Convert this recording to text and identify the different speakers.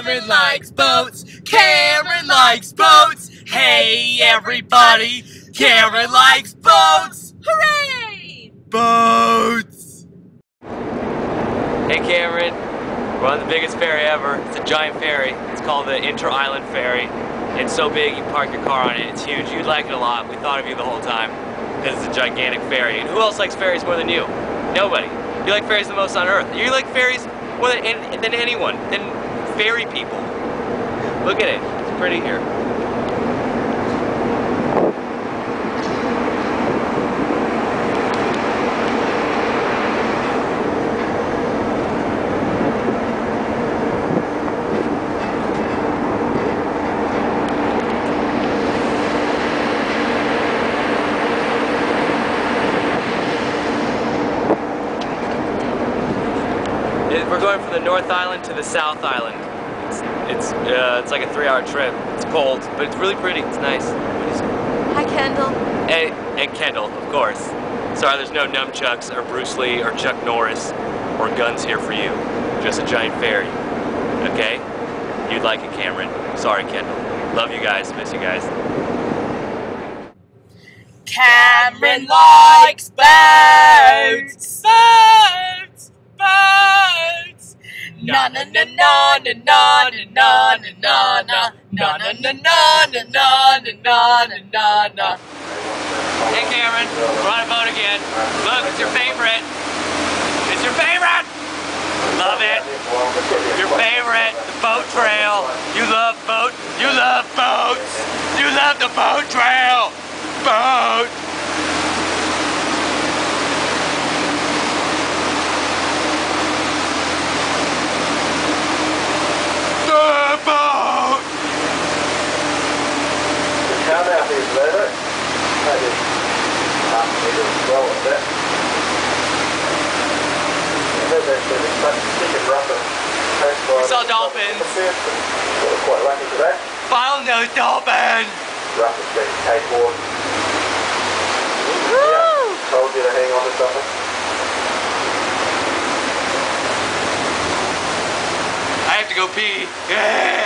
Speaker 1: Kamren likes boats. Kamren likes boats. Hey everybody, Kamren likes boats.
Speaker 2: Hooray!
Speaker 1: Boats.
Speaker 3: Hey Kamren, we're on the biggest ferry ever. It's a giant ferry. It's called the Inter Island Ferry. It's so big you can park your car on it. It's huge. You'd like it a lot. We thought of you the whole time because it's a gigantic ferry. And who else likes ferries more than you? Nobody. You like ferries the most on earth. You like ferries more than anyone, than ferry people. Look at it. It's pretty here. We're going from the North Island to the South Island. It's like a 3-hour trip. It's cold, but it's really pretty. It's nice.
Speaker 2: Hi, Kendall.
Speaker 3: And Kendall, of course. Sorry, there's no nunchucks or Bruce Lee or Chuck Norris or guns here for you. Just a giant ferry. Okay? You'd like it, Kamren. Sorry, Kendall. Love you guys. Miss you guys.
Speaker 1: Kamren likes boats. Boats. Boats. Na na na na na na na na na na na na na na na na na na.
Speaker 3: Hey Kamren, we're on a boat again. Look, it's your favorite. It's your favorite. Love it. Your favorite, the boat trail. You love boat. You love boats. You love the boat trail. Boat. The boat.
Speaker 4: Come out here, later. I just well with that.
Speaker 3: We saw dolphins.
Speaker 4: Quite lucky for that.
Speaker 3: Found those dolphins.
Speaker 4: Rough as cakewalk. Yeah, told you to hang on to something.
Speaker 3: I have to go pee. Yay!